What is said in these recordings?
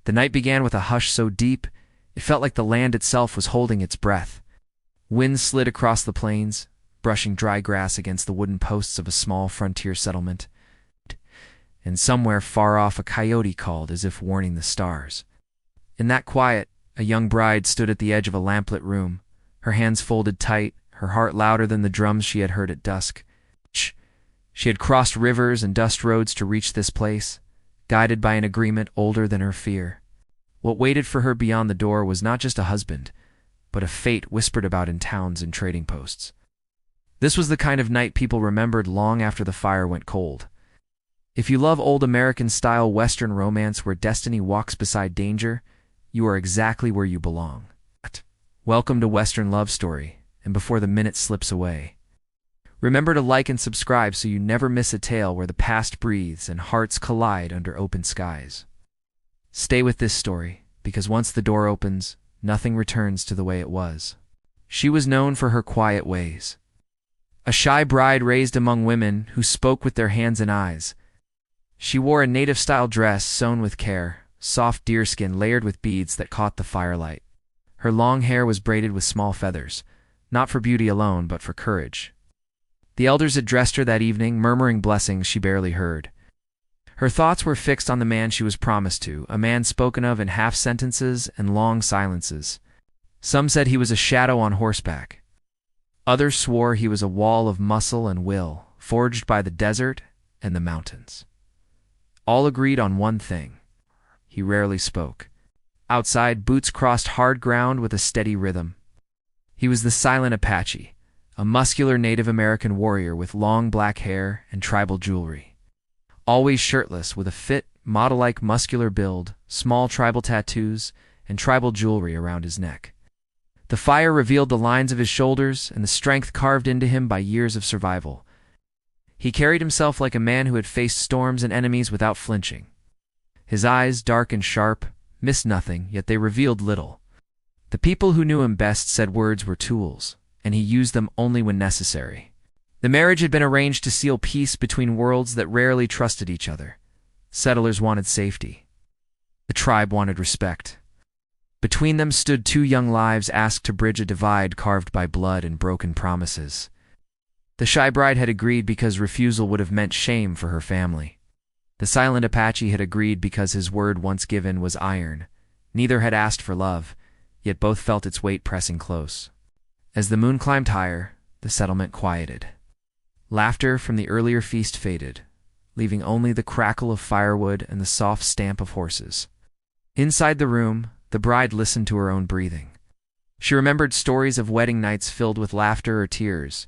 The night began with a hush so deep, it felt like the land itself was holding its breath. Winds slid across the plains, brushing dry grass against the wooden posts of a small frontier settlement. And somewhere far off a coyote called as if warning the stars. In that quiet, a young bride stood at the edge of a lamplit room, her hands folded tight, her heart louder than the drums she had heard at dusk. She had crossed rivers and dust roads to reach this place, guided by an agreement older than her fear. What waited for her beyond the door was not just a husband, but a fate whispered about in towns and trading posts. This was the kind of night people remembered long after the fire went cold. If you love old American-style Western romance where destiny walks beside danger, you are exactly where you belong. Welcome to Western Love Story, and before the minute slips away, remember to like and subscribe so you never miss a tale where the past breathes and hearts collide under open skies. Stay with this story, because once the door opens, nothing returns to the way it was. She was known for her quiet ways. A shy bride raised among women who spoke with their hands and eyes. She wore a native-style dress sewn with care, soft deerskin layered with beads that caught the firelight. Her long hair was braided with small feathers, not for beauty alone but for courage. The elders addressed her that evening, murmuring blessings she barely heard. Her thoughts were fixed on the man she was promised to, a man spoken of in half-sentences and long silences. Some said he was a shadow on horseback. Others swore he was a wall of muscle and will, forged by the desert and the mountains. All agreed on one thing. He rarely spoke. Outside, boots crossed hard ground with a steady rhythm. He was the silent Apache, a muscular Native American warrior with long black hair and tribal jewelry. Always shirtless, with a fit, model-like muscular build, small tribal tattoos, and tribal jewelry around his neck. The fire revealed the lines of his shoulders and the strength carved into him by years of survival. He carried himself like a man who had faced storms and enemies without flinching. His eyes, dark and sharp, missed nothing, yet they revealed little. The people who knew him best said words were tools, and he used them only when necessary. The marriage had been arranged to seal peace between worlds that rarely trusted each other. Settlers wanted safety. The tribe wanted respect. Between them stood two young lives asked to bridge a divide carved by blood and broken promises. The shy bride had agreed because refusal would have meant shame for her family. The silent Apache had agreed because his word once given was iron. Neither had asked for love, yet both felt its weight pressing close. As the moon climbed higher, the settlement quieted. Laughter from the earlier feast faded, leaving only the crackle of firewood and the soft stamp of horses. Inside the room, the bride listened to her own breathing. She remembered stories of wedding nights filled with laughter or tears.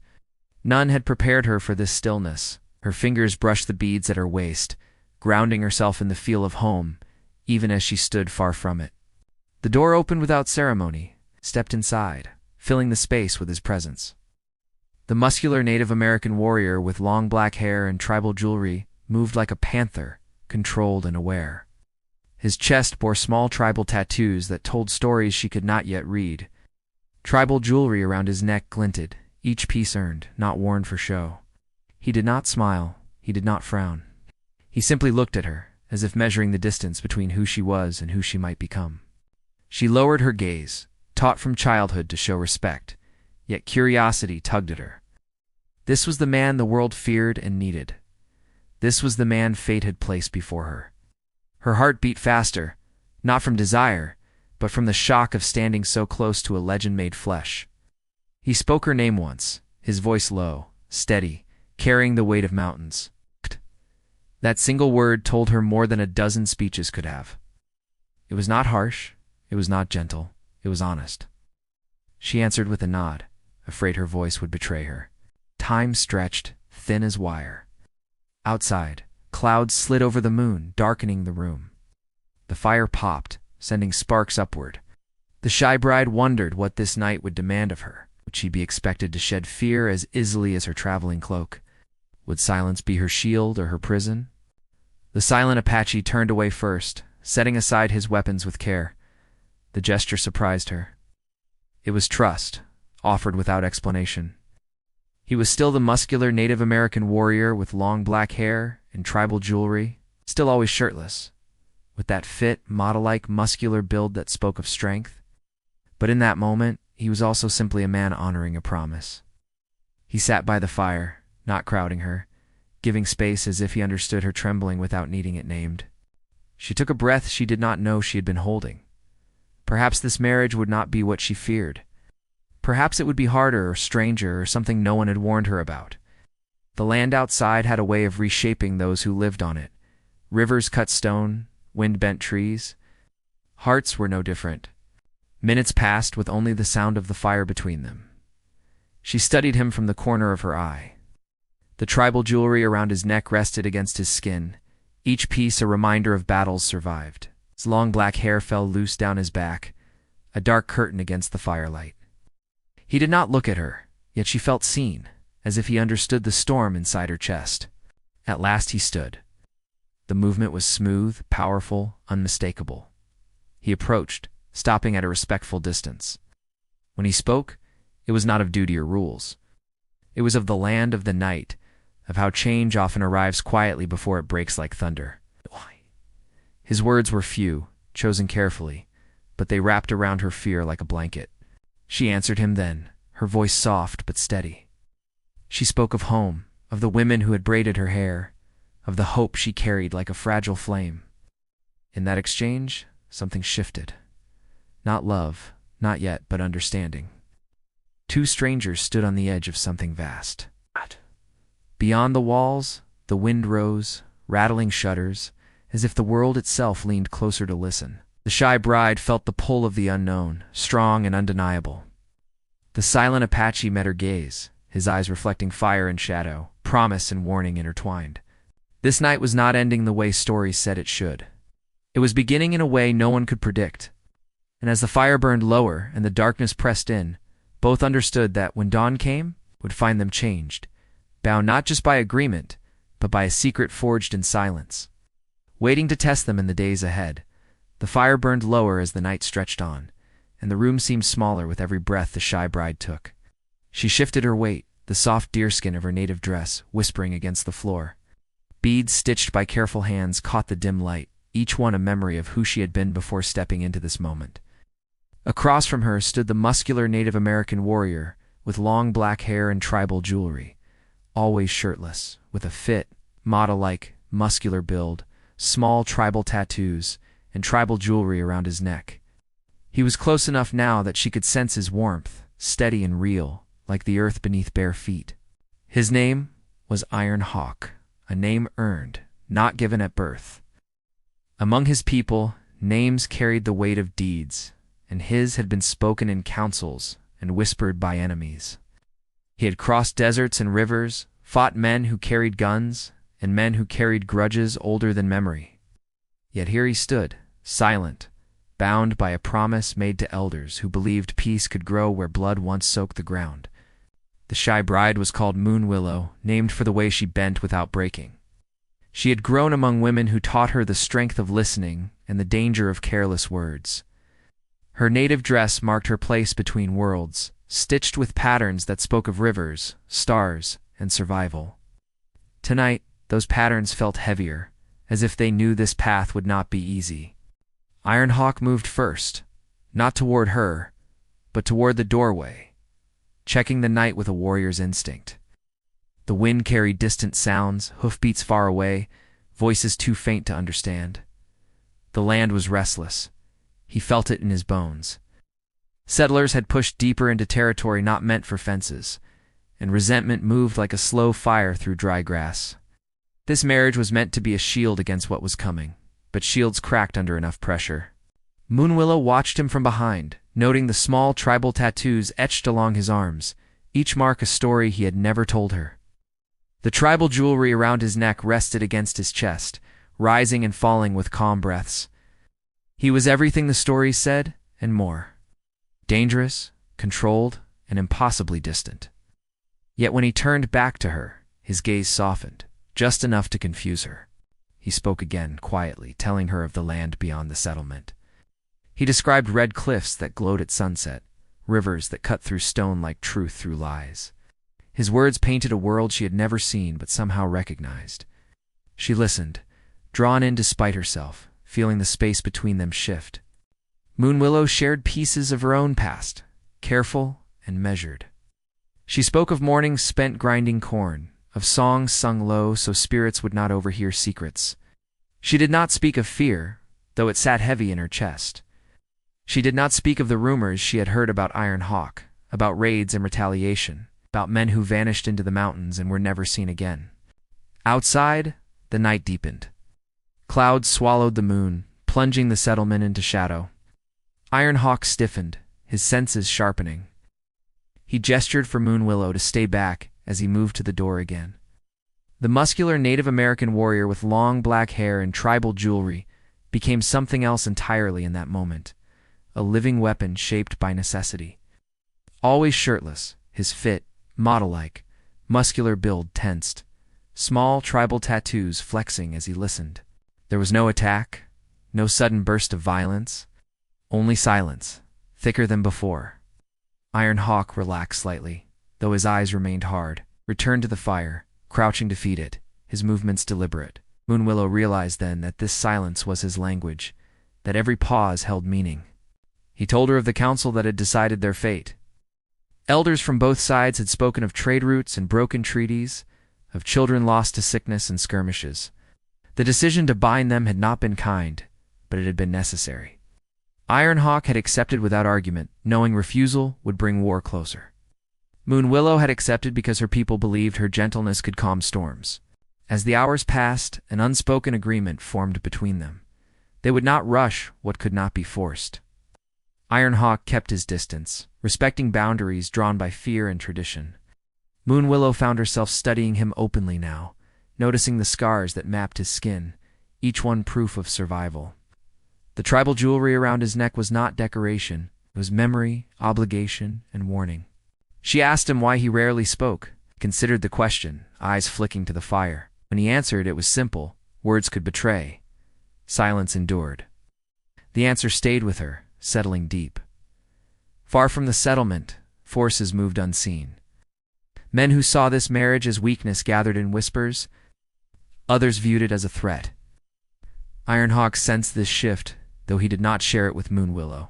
None had prepared her for this stillness. Her fingers brushed the beads at her waist, grounding herself in the feel of home, even as she stood far from it. The door opened without ceremony, stepped inside, filling the space with his presence. The muscular Native American warrior with long black hair and tribal jewelry moved like a panther, controlled and aware. His chest bore small tribal tattoos that told stories she could not yet read. Tribal jewelry around his neck glinted, each piece earned, not worn for show. He did not smile, he did not frown. He simply looked at her, as if measuring the distance between who she was and who she might become. She lowered her gaze, taught from childhood to show respect, yet curiosity tugged at her. This was the man the world feared and needed. This was the man fate had placed before her. Her heart beat faster, not from desire, but from the shock of standing so close to a legend made flesh. He spoke her name once, his voice low, steady, carrying the weight of mountains. That single word told her more than a dozen speeches could have. It was not harsh, it was not gentle, it was honest. She answered with a nod, afraid her voice would betray her. Time stretched, thin as wire. Outside, clouds slid over the moon, darkening the room. The fire popped, sending sparks upward. The shy bride wondered what this night would demand of her. Would she be expected to shed fear as easily as her traveling cloak? Would silence be her shield or her prison? The silent Apache turned away first, setting aside his weapons with care. The gesture surprised her. It was trust, offered without explanation. He was still the muscular Native American warrior with long black hair and tribal jewelry, still always shirtless, with that fit, model-like, muscular build that spoke of strength. But in that moment, he was also simply a man honoring a promise. He sat by the fire, not crowding her, giving space as if he understood her trembling without needing it named. She took a breath she did not know she had been holding. Perhaps this marriage would not be what she feared. Perhaps it would be harder or stranger or something no one had warned her about. The land outside had a way of reshaping those who lived on it. Rivers cut stone, wind bent trees. Hearts were no different. Minutes passed with only the sound of the fire between them. She studied him from the corner of her eye. The tribal jewelry around his neck rested against his skin, each piece a reminder of battles survived. His long black hair fell loose down his back, a dark curtain against the firelight. He did not look at her, yet she felt seen, as if he understood the storm inside her chest. At last he stood. The movement was smooth, powerful, unmistakable. He approached, stopping at a respectful distance. When he spoke, it was not of duty or rules. It was of the land of the night, of how change often arrives quietly before it breaks like thunder. His words were few, chosen carefully, but they wrapped around her fear like a blanket. She answered him then, her voice soft but steady. She spoke of home, of the women who had braided her hair, of the hope she carried like a fragile flame. In that exchange, something shifted. Not love, not yet, but understanding. Two strangers stood on the edge of something vast. Beyond the walls, the wind rose, rattling shutters, as if the world itself leaned closer to listen. The shy bride felt the pull of the unknown, strong and undeniable. The silent Apache met her gaze, his eyes reflecting fire and shadow, promise and warning intertwined. This night was not ending the way stories said it should. It was beginning in a way no one could predict. And as the fire burned lower and the darkness pressed in, both understood that when dawn came, would find them changed, bound not just by agreement, but by a secret forged in silence, waiting to test them in the days ahead. The fire burned lower as the night stretched on, and the room seemed smaller with every breath the shy bride took. She shifted her weight, the soft deerskin of her native dress whispering against the floor. Beads stitched by careful hands caught the dim light, each one a memory of who she had been before stepping into this moment. Across from her stood the muscular Native American warrior, with long black hair and tribal jewelry, always shirtless, with a fit, model-like, muscular build, small tribal tattoos, and tribal jewelry around his neck. He was close enough now that she could sense his warmth, steady and real, like the earth beneath bare feet. His name was Iron Hawk, a name earned, not given at birth. Among his people, names carried the weight of deeds, and his had been spoken in councils and whispered by enemies. He had crossed deserts and rivers, fought men who carried guns, and men who carried grudges older than memory. Yet here he stood, silent, bound by a promise made to elders who believed peace could grow where blood once soaked the ground. The shy bride was called Moon Willow, named for the way she bent without breaking. She had grown among women who taught her the strength of listening and the danger of careless words. Her native dress marked her place between worlds, stitched with patterns that spoke of rivers, stars, and survival. Tonight, those patterns felt heavier, as if they knew this path would not be easy. Ironhawk moved first, not toward her, but toward the doorway, checking the night with a warrior's instinct. The wind carried distant sounds, hoofbeats far away, voices too faint to understand. The land was restless. He felt it in his bones. Settlers had pushed deeper into territory not meant for fences, and resentment moved like a slow fire through dry grass. This marriage was meant to be a shield against what was coming, but shields cracked under enough pressure. Moonwillow watched him from behind, noting the small tribal tattoos etched along his arms, each mark a story he had never told her. The tribal jewelry around his neck rested against his chest, rising and falling with calm breaths. He was everything the stories said, and more. Dangerous, controlled, and impossibly distant. Yet when he turned back to her, his gaze softened, just enough to confuse her. He spoke again, quietly, telling her of the land beyond the settlement. He described red cliffs that glowed at sunset, rivers that cut through stone like truth through lies. His words painted a world she had never seen but somehow recognized. She listened, drawn in despite herself, feeling the space between them shift. Moonwillow shared pieces of her own past, careful and measured. She spoke of mornings spent grinding corn, of songs sung low so spirits would not overhear secrets. She did not speak of fear, though it sat heavy in her chest. She did not speak of the rumors she had heard about Iron Hawk, about raids and retaliation, about men who vanished into the mountains and were never seen again. Outside, the night deepened. Clouds swallowed the moon, plunging the settlement into shadow. Iron Hawk stiffened, his senses sharpening. He gestured for Moonwillow to stay back as he moved to the door again. The muscular Native American warrior with long black hair and tribal jewelry became something else entirely in that moment, a living weapon shaped by necessity. Always shirtless, his fit, model-like, muscular build tensed, small tribal tattoos flexing as he listened. There was no attack, no sudden burst of violence, only silence, thicker than before. Iron Hawk relaxed slightly, though his eyes remained hard, returned to the fire, crouching to feed it, his movements deliberate. Moonwillow realized then that this silence was his language, that every pause held meaning. He told her of the council that had decided their fate. Elders from both sides had spoken of trade routes and broken treaties, of children lost to sickness and skirmishes. The decision to bind them had not been kind, but it had been necessary. Iron Hawk had accepted without argument, knowing refusal would bring war closer. Moonwillow had accepted because her people believed her gentleness could calm storms. As the hours passed, an unspoken agreement formed between them. They would not rush what could not be forced. Iron Hawk kept his distance, respecting boundaries drawn by fear and tradition. Moonwillow found herself studying him openly now, noticing the scars that mapped his skin, each one proof of survival. The tribal jewelry around his neck was not decoration, it was memory, obligation, and warning. She asked him why he rarely spoke, considered the question, eyes flicking to the fire. When he answered, it was simple. Words could betray. Silence endured. The answer stayed with her, settling deep. Far from the settlement, forces moved unseen. Men who saw this marriage as weakness gathered in whispers. Others viewed it as a threat. Iron Hawk sensed this shift, though he did not share it with Moonwillow.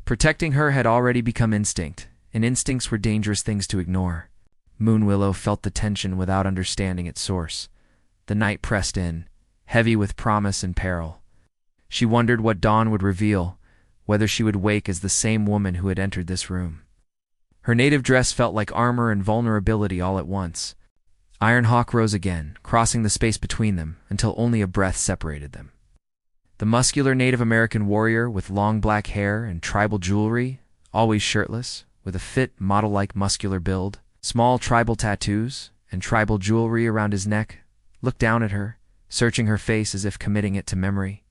Protecting her had already become instinct, and instincts were dangerous things to ignore. Moonwillow felt the tension without understanding its source. The night pressed in, heavy with promise and peril. She wondered what dawn would reveal, whether she would wake as the same woman who had entered this room. Her native dress felt like armor and vulnerability all at once. Iron Hawk rose again, crossing the space between them until only a breath separated them. The muscular Native American warrior with long black hair and tribal jewelry, always shirtless, with a fit, model-like muscular build, small tribal tattoos, and tribal jewelry around his neck, looked down at her, searching her face as if committing it to memory.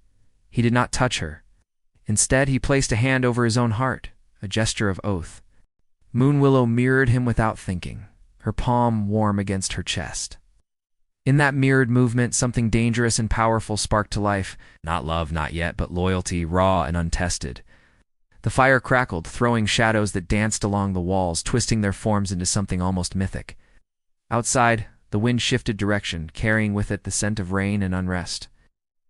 He did not touch her. Instead, he placed a hand over his own heart, a gesture of oath. Moonwillow mirrored him without thinking, her palm warm against her chest. In that mirrored movement, something dangerous and powerful sparked to life. Not love, not yet, but loyalty, raw and untested. The fire crackled, throwing shadows that danced along the walls, twisting their forms into something almost mythic. Outside, the wind shifted direction, carrying with it the scent of rain and unrest.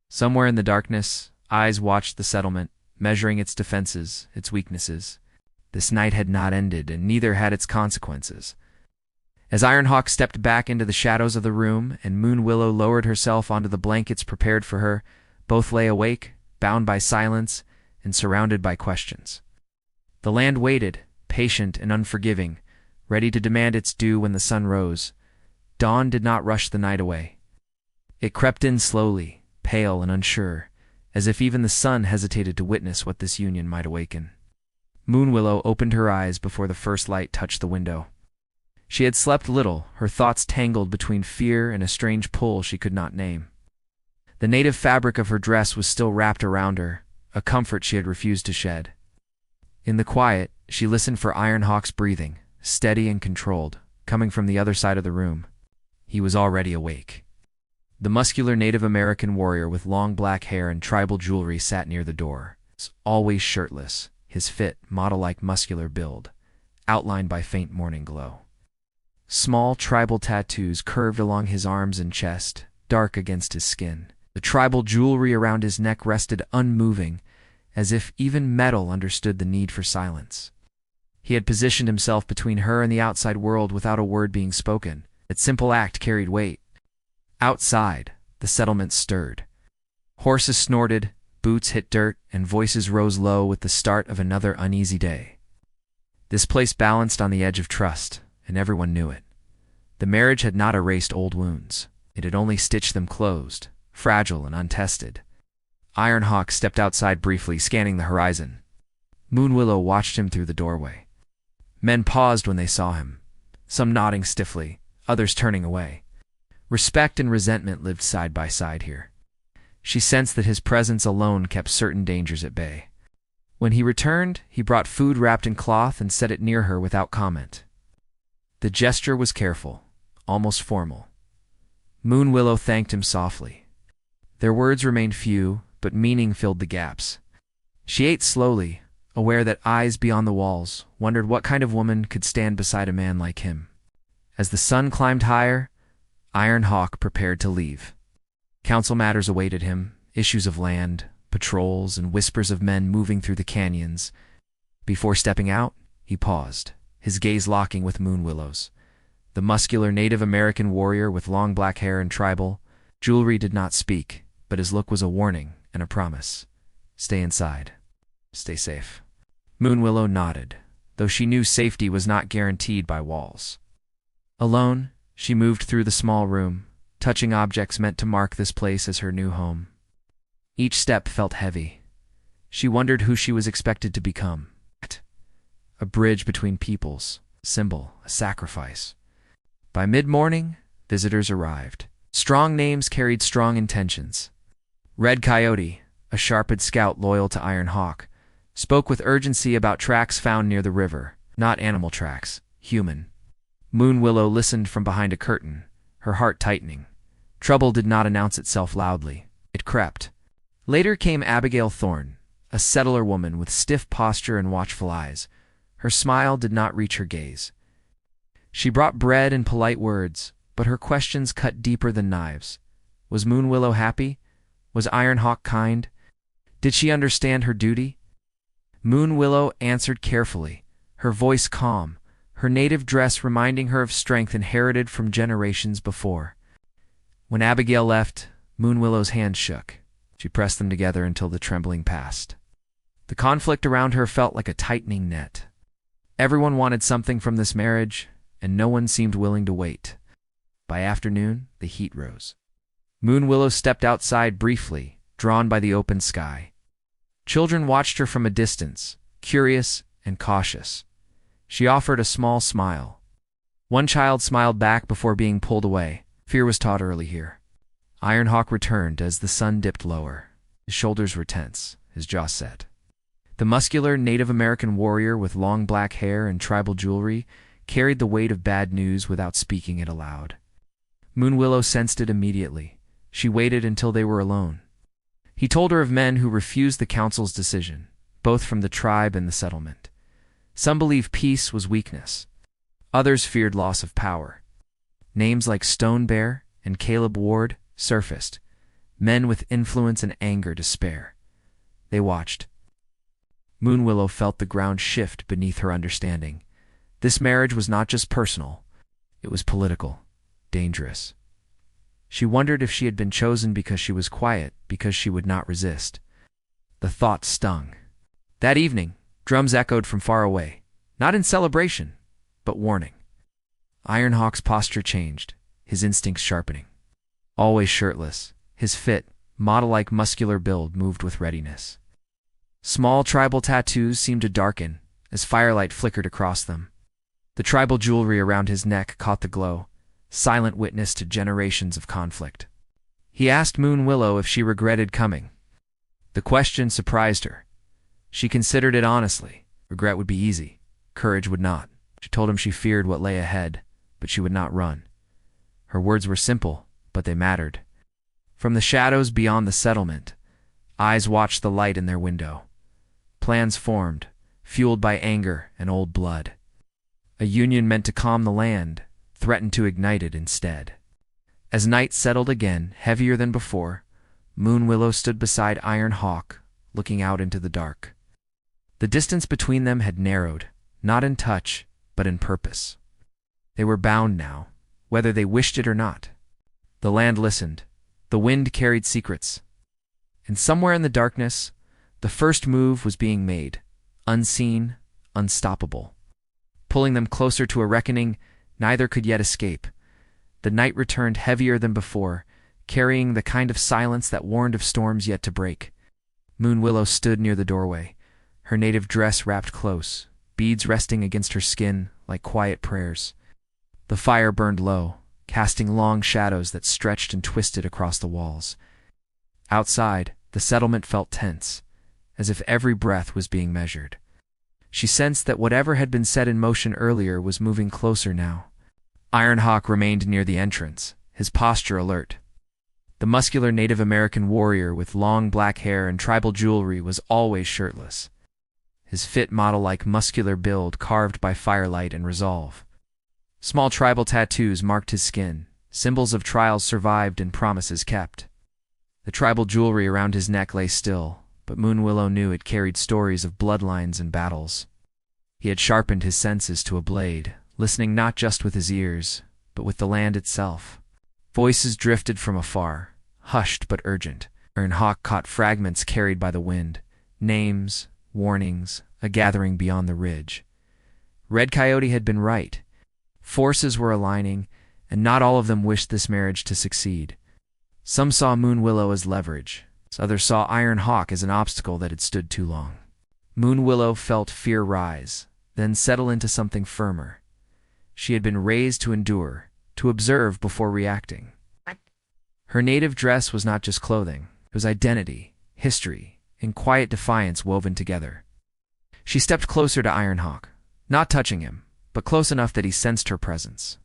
Somewhere in the darkness, eyes watched the settlement, measuring its defenses, its weaknesses. This night had not ended, and neither had its consequences. As Iron Hawk stepped back into the shadows of the room and Moonwillow lowered herself onto the blankets prepared for her, both lay awake, bound by silence, and surrounded by questions. The land waited, patient and unforgiving, ready to demand its due when the sun rose. Dawn did not rush the night away. It crept in slowly, pale and unsure, as if even the sun hesitated to witness what this union might awaken. Moonwillow opened her eyes before the first light touched the window. She had slept little, her thoughts tangled between fear and a strange pull she could not name. The native fabric of her dress was still wrapped around her, a comfort she had refused to shed. In the quiet, she listened for Iron Hawk's breathing, steady and controlled, coming from the other side of the room. He was already awake. The muscular Native American warrior with long black hair and tribal jewelry sat near the door, always shirtless, his fit, model-like muscular build, outlined by faint morning glow. Small tribal tattoos curved along his arms and chest, dark against his skin. The tribal jewelry around his neck rested unmoving, as if even metal understood the need for silence. He had positioned himself between her and the outside world without a word being spoken. That simple act carried weight. Outside, the settlement stirred. Horses snorted, boots hit dirt, and voices rose low with the start of another uneasy day. This place balanced on the edge of trust, and everyone knew it. The marriage had not erased old wounds. It had only stitched them closed, fragile and untested. Ironhawk stepped outside briefly, scanning the horizon. Moonwillow watched him through the doorway. Men paused when they saw him, some nodding stiffly, others turning away. Respect and resentment lived side by side here. She sensed that his presence alone kept certain dangers at bay. When he returned, he brought food wrapped in cloth and set it near her without comment. The gesture was careful, almost formal. Moonwillow thanked him softly. Their words remained few, but meaning filled the gaps. She ate slowly, aware that eyes beyond the walls wondered what kind of woman could stand beside a man like him. As the sun climbed higher, Ironhawk prepared to leave. Council matters awaited him, issues of land, patrols, and whispers of men moving through the canyons. Before stepping out, he paused, his gaze locking with Moonwillow's. The muscular Native American warrior with long black hair and tribal jewelry did not speak, but his look was a warning and a promise. Stay inside. Stay safe. Moonwillow nodded, though she knew safety was not guaranteed by walls. Alone, she moved through the small room, touching objects meant to mark this place as her new home. Each step felt heavy. She wondered who she was expected to become. A bridge between peoples, a symbol, a sacrifice. By mid-morning, visitors arrived. Strong names carried strong intentions. Red Coyote, a sharpened scout loyal to Ironhawk, spoke with urgency about tracks found near the river, not animal tracks, human. Moonwillow listened from behind a curtain, her heart tightening. Trouble did not announce itself loudly. It crept. Later came Abigail Thorne, a settler woman with stiff posture and watchful eyes. Her smile did not reach her gaze. She brought bread and polite words, but her questions cut deeper than knives. Was Moonwillow happy? Was Ironhawk kind? Did she understand her duty? Moonwillow answered carefully, her voice calm, her native dress reminding her of strength inherited from generations before. When Abigail left, Moonwillow's hands shook. She pressed them together until the trembling passed. The conflict around her felt like a tightening net. Everyone wanted something from this marriage, and no one seemed willing to wait. By afternoon, the heat rose. Moonwillow stepped outside briefly, drawn by the open sky. Children watched her from a distance, curious and cautious. She offered a small smile. One child smiled back before being pulled away. Fear was taught early here. Ironhawk returned as the sun dipped lower. His shoulders were tense, his jaw set. The muscular Native American warrior with long black hair and tribal jewelry carried the weight of bad news without speaking it aloud. Moonwillow sensed it immediately. She waited until they were alone. He told her of men who refused the council's decision, both from the tribe and the settlement. Some believed peace was weakness. Others feared loss of power. Names like Stone Bear and Caleb Ward surfaced, men with influence and anger to spare. They watched. Moonwillow felt the ground shift beneath her understanding. This marriage was not just personal. It was political, dangerous. She wondered if she had been chosen because she was quiet, because she would not resist. The thought stung. That evening, drums echoed from far away, not in celebration, but warning. Ironhawk's posture changed, his instincts sharpening. Always shirtless, his fit, model-like muscular build moved with readiness. Small tribal tattoos seemed to darken as firelight flickered across them. The tribal jewelry around his neck caught the glow, silent witness to generations of conflict. He asked Moonwillow if she regretted coming. The question surprised her. She considered it honestly. Regret would be easy. Courage would not. She told him she feared what lay ahead, but she would not run. Her words were simple, but they mattered. From the shadows beyond the settlement, eyes watched the light in their window. Plans formed, fueled by anger and old blood. A union meant to calm the land threatened to ignite it instead. As night settled again, heavier than before, Moon Willow stood beside Iron Hawk, looking out into the dark. The distance between them had narrowed, not in touch, but in purpose. They were bound now, whether they wished it or not. The land listened. The wind carried secrets. And somewhere in the darkness, the first move was being made, unseen, unstoppable. Pulling them closer to a reckoning neither could yet escape. The night returned heavier than before, carrying the kind of silence that warned of storms yet to break. Moon Willow stood near the doorway, her native dress wrapped close, beads resting against her skin like quiet prayers. The fire burned low, casting long shadows that stretched and twisted across the walls. Outside, the settlement felt tense, as if every breath was being measured. She sensed that whatever had been set in motion earlier was moving closer now. Iron Hawk remained near the entrance, his posture alert. The muscular Native American warrior with long black hair and tribal jewelry was always shirtless, his fit model-like muscular build carved by firelight and resolve. Small tribal tattoos marked his skin, symbols of trials survived and promises kept. The tribal jewelry around his neck lay still, but Moon Willow knew it carried stories of bloodlines and battles. He had sharpened his senses to a blade, listening not just with his ears, but with the land itself. Voices drifted from afar, hushed but urgent. Iron Hawk caught fragments carried by the wind, names, warnings, a gathering beyond the ridge. Red Coyote had been right. Forces were aligning, and not all of them wished this marriage to succeed. Some saw Moon Willow as leverage, others saw Iron Hawk as an obstacle that had stood too long. Moon Willow felt fear rise, then settle into something firmer. She had been raised to endure, to observe before reacting. Her native dress was not just clothing, it was identity, history, and quiet defiance woven together. She stepped closer to Iron Hawk, not touching him, but close enough that he sensed her presence.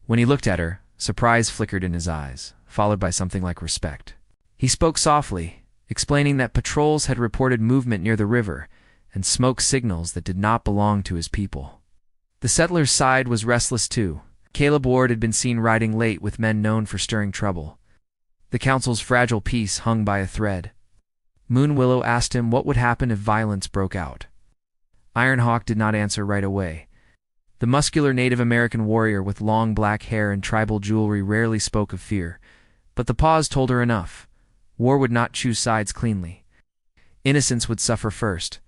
When he looked at her, surprise flickered in his eyes, followed by something like respect. He spoke softly, explaining that patrols had reported movement near the river and smoke signals that did not belong to his people. The settlers' side was restless too. Caleb Ward had been seen riding late with men known for stirring trouble. The council's fragile peace hung by a thread. Moon Willow asked him what would happen if violence broke out. Iron Hawk did not answer right away. The muscular Native American warrior with long black hair and tribal jewelry rarely spoke of fear, but the pause told her enough. War would not choose sides cleanly. Innocence would suffer first.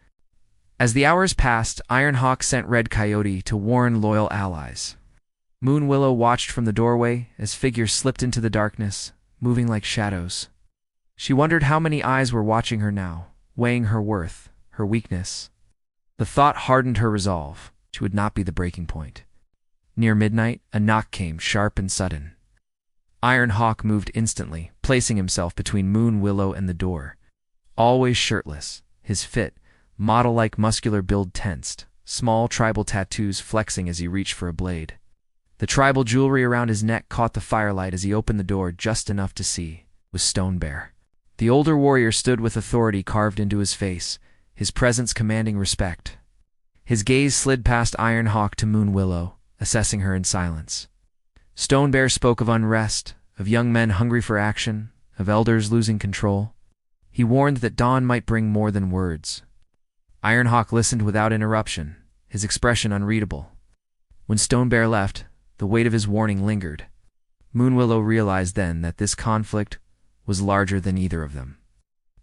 As the hours passed, Iron Hawk sent Red Coyote to warn loyal allies. Moon Willow watched from the doorway as figures slipped into the darkness, moving like shadows. She wondered how many eyes were watching her now, weighing her worth, her weakness. The thought hardened her resolve. She would not be the breaking point. Near midnight, a knock came, sharp and sudden. Iron Hawk moved instantly, placing himself between Moon Willow and the door. Always shirtless, his fit, model-like muscular build tensed, small tribal tattoos flexing as he reached for a blade. The tribal jewelry around his neck caught the firelight as he opened the door just enough to see. It was Stone Bear. The older warrior stood with authority carved into his face, his presence commanding respect. His gaze slid past Iron Hawk to Moon Willow, assessing her in silence. Stone Bear spoke of unrest, of young men hungry for action, of elders losing control. He warned that dawn might bring more than words. Iron Hawk listened without interruption, his expression unreadable. When Stone Bear left, the weight of his warning lingered. Moon Willow realized then that this conflict was larger than either of them.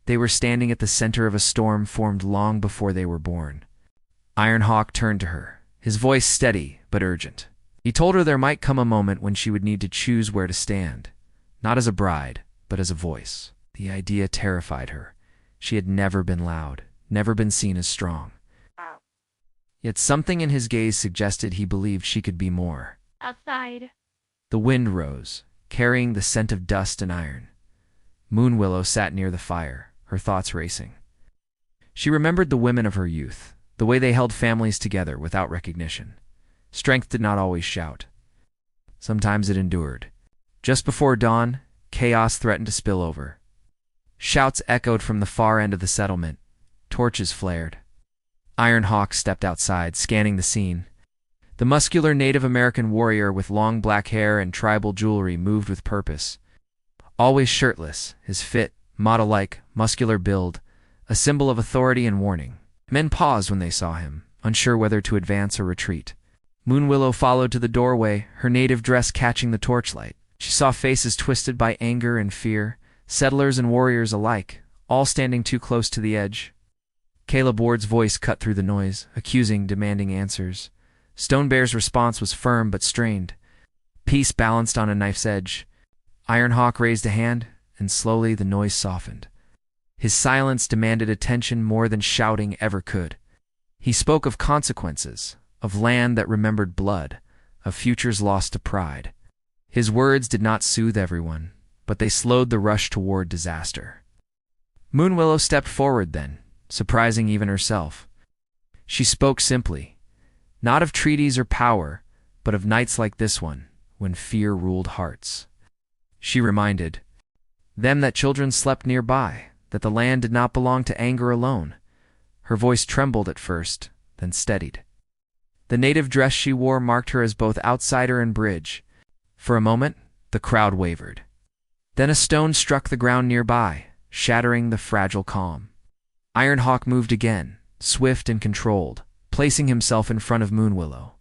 They were standing at the center of a storm formed long before they were born. Iron Hawk turned to her, his voice steady but urgent. He told her there might come a moment when she would need to choose where to stand, not as a bride, but as a voice. The idea terrified her. She had never been loud, never been seen as strong. Yet something in his gaze suggested he believed she could be more. Outside. The wind rose, carrying the scent of dust and iron. Moon Willow sat near the fire, her thoughts racing. She remembered the women of her youth, the way they held families together without recognition. Strength did not always shout. Sometimes it endured. Just before dawn, chaos threatened to spill over. Shouts echoed from the far end of the settlement. Torches flared. Iron Hawk stepped outside, scanning the scene. The muscular Native American warrior with long black hair and tribal jewelry moved with purpose. Always shirtless, his fit, model-like, muscular build, a symbol of authority and warning. Men paused when they saw him, unsure whether to advance or retreat. Moonwillow followed to the doorway, her native dress catching the torchlight. She saw faces twisted by anger and fear, settlers and warriors alike, all standing too close to the edge. Caleb Ward's voice cut through the noise, accusing, demanding answers. Stonebear's response was firm but strained. Peace balanced on a knife's edge. Ironhawk raised a hand, and slowly the noise softened. His silence demanded attention more than shouting ever could. He spoke of consequences, of land that remembered blood, of futures lost to pride. His words did not soothe everyone, but they slowed the rush toward disaster. Moonwillow stepped forward then, surprising even herself. She spoke simply, not of treaties or power, but of nights like this one, when fear ruled hearts. She reminded them that children slept nearby, that the land did not belong to anger alone. Her voice trembled at first, then steadied. The native dress she wore marked her as both outsider and bridge. For a moment, the crowd wavered. Then a stone struck the ground nearby, shattering the fragile calm. Ironhawk moved again, swift and controlled, placing himself in front of Moonwillow.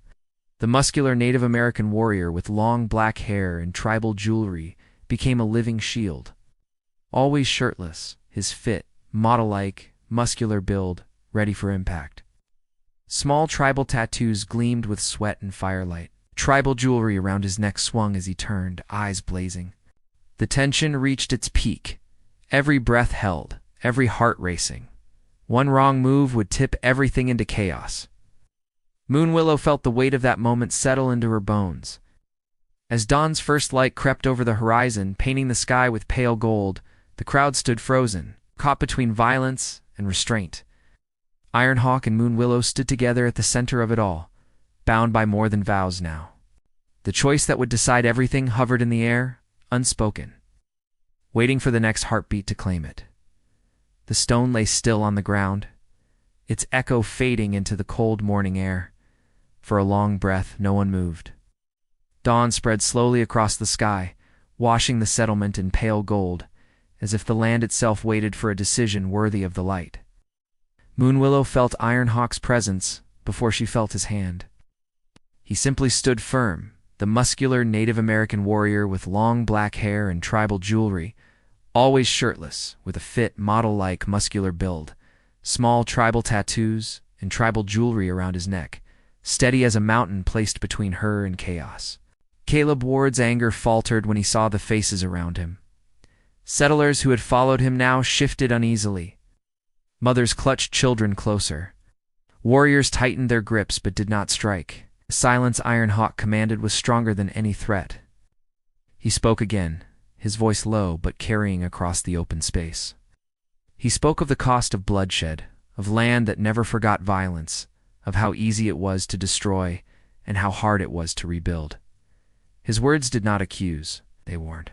The muscular Native American warrior with long black hair and tribal jewelry became a living shield. Always shirtless, his fit, model-like, muscular build, ready for impact. Small tribal tattoos gleamed with sweat and firelight. Tribal jewelry around his neck swung as he turned, eyes blazing. The tension reached its peak. Every breath held, every heart racing. One wrong move would tip everything into chaos. Moonwillow felt the weight of that moment settle into her bones. As dawn's first light crept over the horizon, painting the sky with pale gold, the crowd stood frozen, caught between violence and restraint. Ironhawk and Moonwillow stood together at the center of it all, bound by more than vows now. The choice that would decide everything hovered in the air, unspoken, waiting for the next heartbeat to claim it. The stone lay still on the ground, its echo fading into the cold morning air. For a long breath, no one moved. Dawn spread slowly across the sky, washing the settlement in pale gold, as if the land itself waited for a decision worthy of the light. Moonwillow felt Ironhawk's presence before she felt his hand. He simply stood firm, the muscular Native American warrior with long black hair and tribal jewelry, always shirtless, with a fit, model-like muscular build, small tribal tattoos, and tribal jewelry around his neck, steady as a mountain placed between her and chaos. Caleb Ward's anger faltered when he saw the faces around him. Settlers who had followed him now shifted uneasily. Mothers clutched children closer. Warriors tightened their grips but did not strike. The silence Ironhawk commanded was stronger than any threat. He spoke again, his voice low but carrying across the open space. He spoke of the cost of bloodshed, of land that never forgot violence, of how easy it was to destroy and how hard it was to rebuild. His words did not accuse, they warned.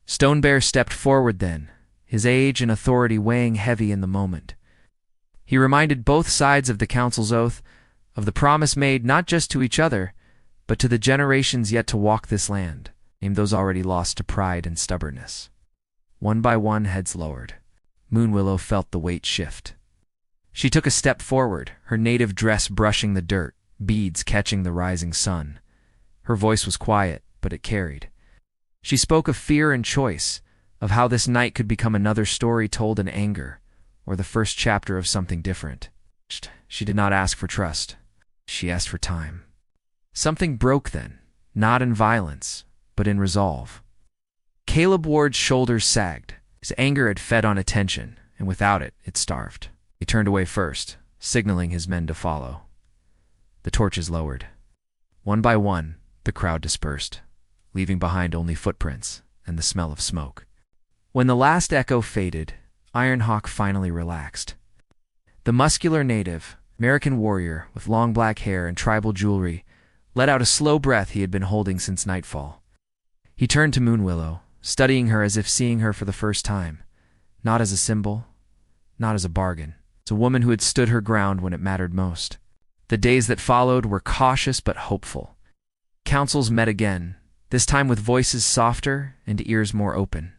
Stonebear stepped forward then, his age and authority weighing heavy in the moment. He reminded both sides of the council's oath, of the promise made not just to each other, but to the generations yet to walk this land, named those already lost to pride and stubbornness. One by one, heads lowered. Moonwillow felt the weight shift. She took a step forward, her native dress brushing the dirt, beads catching the rising sun. Her voice was quiet, but it carried. She spoke of fear and choice, of how this night could become another story told in anger, or the first chapter of something different. She did not ask for trust. She asked for time. Something broke then, not in violence, but in resolve. Caleb Ward's shoulders sagged. His anger had fed on attention, and without it, it starved. He turned away first, signaling his men to follow. The torches lowered. One by one, the crowd dispersed, leaving behind only footprints and the smell of smoke. When the last echo faded, Ironhawk finally relaxed. The muscular Native American warrior with long black hair and tribal jewelry let out a slow breath he had been holding since nightfall. He turned to Moonwillow, studying her as if seeing her for the first time, not as a symbol, not as a bargain. As a woman who had stood her ground when it mattered most. The days that followed were cautious but hopeful. Councils met again, this time with voices softer and ears more open.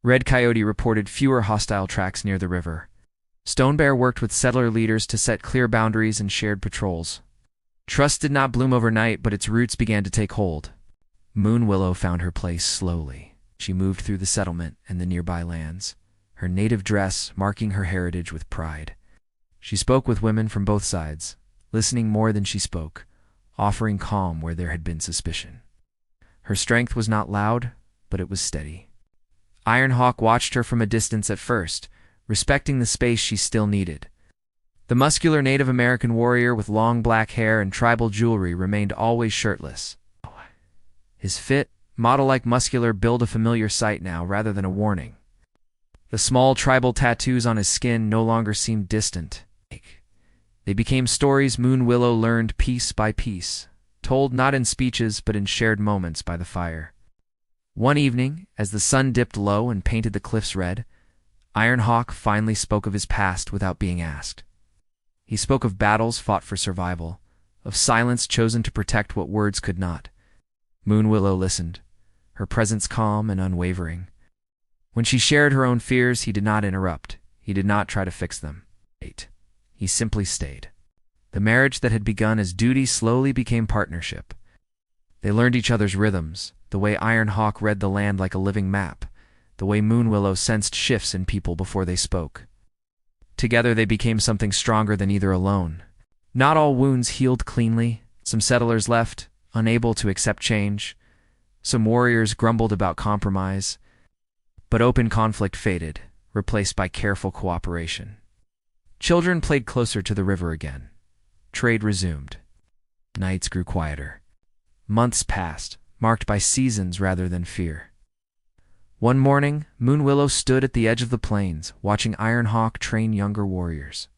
Red Coyote reported fewer hostile tracks near the river. Stone Bear worked with settler leaders to set clear boundaries and shared patrols. Trust did not bloom overnight, but its roots began to take hold. Moon Willow found her place slowly. She moved through the settlement and the nearby lands, her native dress marking her heritage with pride. She spoke with women from both sides, listening more than she spoke, offering calm where there had been suspicion. Her strength was not loud, but it was steady. Ironhawk watched her from a distance at first, respecting the space she still needed. The muscular Native American warrior with long black hair and tribal jewelry remained always shirtless. His fit, model-like muscular build a familiar sight now rather than a warning. The small tribal tattoos on his skin no longer seemed distant. They became stories Moon Willow learned piece by piece, told not in speeches but in shared moments by the fire. One evening, as the sun dipped low and painted the cliffs red, Ironhawk finally spoke of his past without being asked. He spoke of battles fought for survival, of silence chosen to protect what words could not. Moon Willow listened, her presence calm and unwavering. When she shared her own fears, he did not interrupt. He did not try to fix them. He simply stayed. The marriage that had begun as duty slowly became partnership. They learned each other's rhythms, the way Ironhawk read the land like a living map, the way Moon Willow sensed shifts in people before they spoke. Together they became something stronger than either alone. Not all wounds healed cleanly. Some settlers left, unable to accept change. Some warriors grumbled about compromise. But open conflict faded, replaced by careful cooperation. Children played closer to the river again. Trade resumed. Nights grew quieter. Months passed, marked by seasons rather than fear. One morning, Moon Willow stood at the edge of the plains, watching Ironhawk train younger warriors.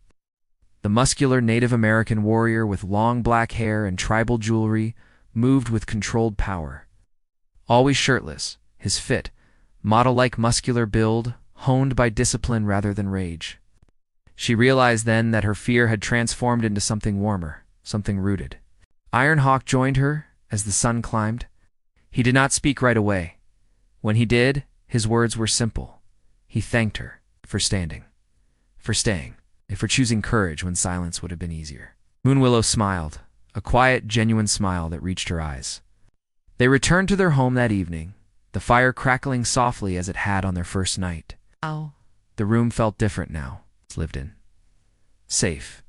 The muscular Native American warrior with long black hair and tribal jewelry moved with controlled power. Always shirtless, his fit, model-like muscular build, honed by discipline rather than rage. She realized then that her fear had transformed into something warmer, something rooted. Ironhawk joined her as the sun climbed. He did not speak right away. When he did, his words were simple. He thanked her for standing, for staying, and for choosing courage when silence would have been easier. Moon Willow smiled, a quiet, genuine smile that reached her eyes. They returned to their home that evening, the fire crackling softly as it had on their first night. The room felt different now. Lived in. Safe.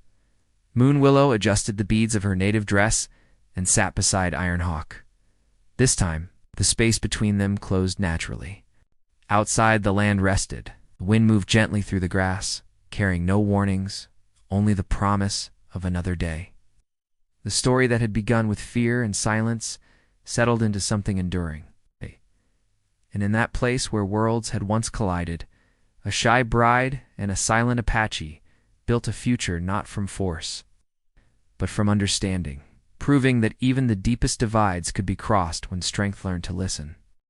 Moon Willow adjusted the beads of her native dress and sat beside Ironhawk. This time, the space between them closed naturally. Outside, the land rested. The wind moved gently through the grass, carrying no warnings, only the promise of another day. The story that had begun with fear and silence settled into something enduring. And in that place where worlds had once collided, a shy bride and a silent Apache built a future not from force, but from understanding, proving that even the deepest divides could be crossed when strength learned to listen.